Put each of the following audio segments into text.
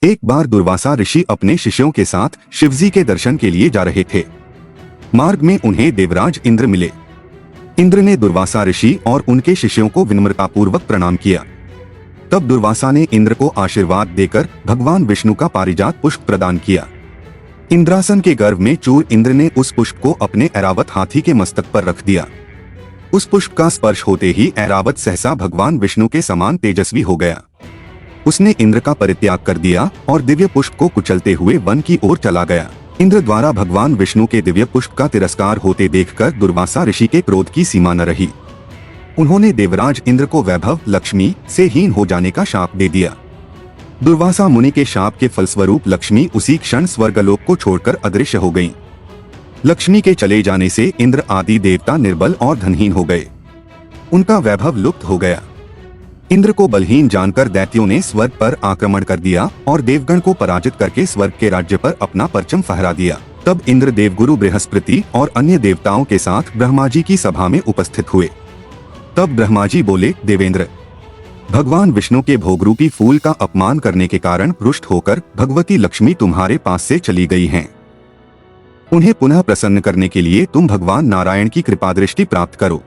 एक बार दुर्वासा ऋषि अपने शिष्यों के साथ शिवजी के दर्शन के लिए जा रहे थे। मार्ग में उन्हें देवराज इंद्र मिले। इंद्र ने दुर्वासा ऋषि और उनके शिष्यों को विनम्रतापूर्वक प्रणाम किया। तब दुर्वासा ने इंद्र को आशीर्वाद देकर भगवान विष्णु का पारिजात पुष्प प्रदान किया। इंद्रासन के गर्भ में चूर इंद्र ने उस पुष्प को अपने ऐरावत हाथी के मस्तक पर रख दिया। उस पुष्प का स्पर्श होते ही ऐरावत सहसा भगवान विष्णु के समान तेजस्वी हो गया। उसने इंद्र का परित्याग कर दिया और दिव्य पुष्प को कुचलते हुए वन की ओर चला गया। इंद्र द्वारा भगवान विष्णु के दिव्य पुष्प का तिरस्कार होते देखकर दुर्वासा ऋषि के क्रोध की सीमा न रही। उन्होंने देवराज इंद्र को वैभव लक्ष्मी से हीन हो जाने का शाप दे दिया। दुर्वासा मुनि के शाप के फलस्वरूप लक्ष्मी उसी क्षण स्वर्गलोक को छोड़कर अदृश्य हो गईं। लक्ष्मी के चले जाने से इंद्र आदि देवता निर्बल और धनहीन हो गए। उनका वैभव लुप्त हो गया। इंद्र को बलहीन जानकर दैत्यों ने स्वर्ग पर आक्रमण कर दिया और देवगण को पराजित करके स्वर्ग के राज्य पर अपना परचम फहरा दिया। तब इंद्र देवगुरु बृहस्पति और अन्य देवताओं के साथ ब्रह्मा जी की सभा में उपस्थित हुए। तब ब्रह्मा जी बोले, देवेंद्र, भगवान विष्णु के भोगरूपी फूल का अपमान करने के कारण रुष्ट होकर भगवती लक्ष्मी तुम्हारे पास से चली गई हैं। उन्हें पुनः प्रसन्न करने के लिए तुम भगवान नारायण की कृपा दृष्टि प्राप्त करो।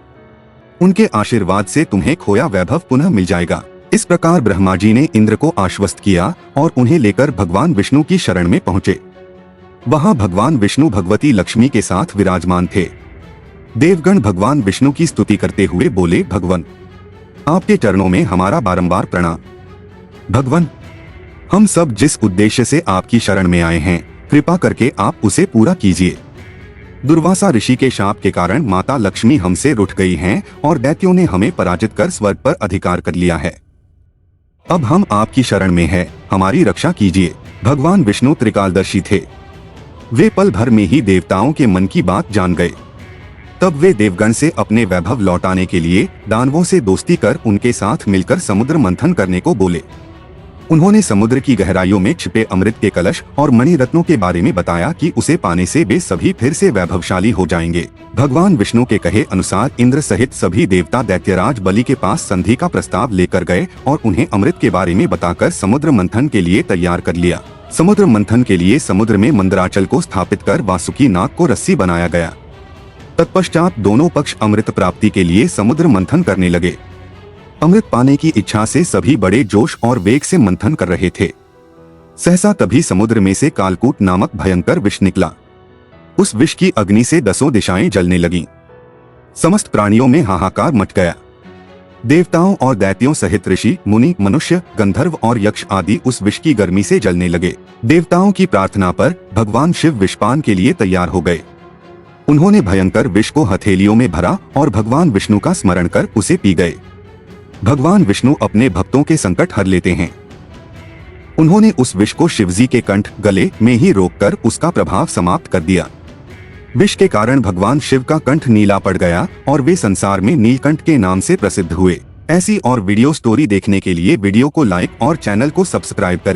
उनके आशीर्वाद से तुम्हें खोया वैभव पुनः मिल जाएगा। इस प्रकार ब्रह्मा जी ने इंद्र को आश्वस्त किया और उन्हें लेकर भगवान विष्णु की शरण में पहुँचे। वहाँ भगवान विष्णु भगवती लक्ष्मी के साथ विराजमान थे। देवगण भगवान विष्णु की स्तुति करते हुए बोले, भगवान, आपके चरणों में हमारा बारंबार प्रणाम। भगवान, हम सब जिस उद्देश्य से आपकी शरण में आए हैं, कृपा करके आप उसे पूरा कीजिए। दुर्वासा ऋषि के शाप के कारण माता लक्ष्मी हमसे रुठ गई हैं और दैत्यों ने हमें पराजित कर स्वर्ग पर अधिकार कर लिया है। अब हम आपकी शरण में हैं, हमारी रक्षा कीजिए। भगवान विष्णु त्रिकालदर्शी थे। वे पल भर में ही देवताओं के मन की बात जान गए। तब वे देवगण से अपने वैभव लौटाने के लिए दानवों से दोस्ती कर उनके साथ मिलकर समुद्र मंथन करने को बोले। उन्होंने समुद्र की गहराइयों में छिपे अमृत के कलश और मणि रत्नों के बारे में बताया कि उसे पाने से वे सभी फिर से वैभवशाली हो जाएंगे। भगवान विष्णु के कहे अनुसार इंद्र सहित सभी देवता दैत्यराज बलि के पास संधि का प्रस्ताव लेकर गए और उन्हें अमृत के बारे में बताकर समुद्र मंथन के लिए तैयार कर लिया। समुद्र मंथन के लिए समुद्र में मंदराचल को स्थापित कर वासुकी नाग को रस्सी बनाया गया। तत्पश्चात दोनों पक्ष अमृत प्राप्ति के लिए समुद्र मंथन करने लगे। अमृत पाने की इच्छा से सभी बड़े जोश और वेग से मंथन कर रहे थे। सहसा तभी समुद्र में से कालकूट नामक भयंकर विष निकला। उस विष की अग्नि से 10 दिशाएं जलने लगीं। समस्त प्राणियों में हाहाकार मच गया। देवताओं और दैत्यों सहित ऋषि, मुनि, मनुष्य, गंधर्व और यक्ष आदि उस विष की गर्मी से जलने लगे। देवताओं की प्रार्थना पर भगवान शिव विषपान के लिए तैयार हो गए। उन्होंने भयंकर विष को हथेलियों में भरा और भगवान विष्णु का स्मरण कर उसे पी गए। भगवान विष्णु अपने भक्तों के संकट हर लेते हैं। उन्होंने उस विष को शिवजी के कंठ गले में ही रोककर उसका प्रभाव समाप्त कर दिया। विष के कारण भगवान शिव का कंठ नीला पड़ गया और वे संसार में नीलकंठ के नाम से प्रसिद्ध हुए। ऐसी और वीडियो स्टोरी देखने के लिए वीडियो को लाइक और चैनल को सब्सक्राइब करें।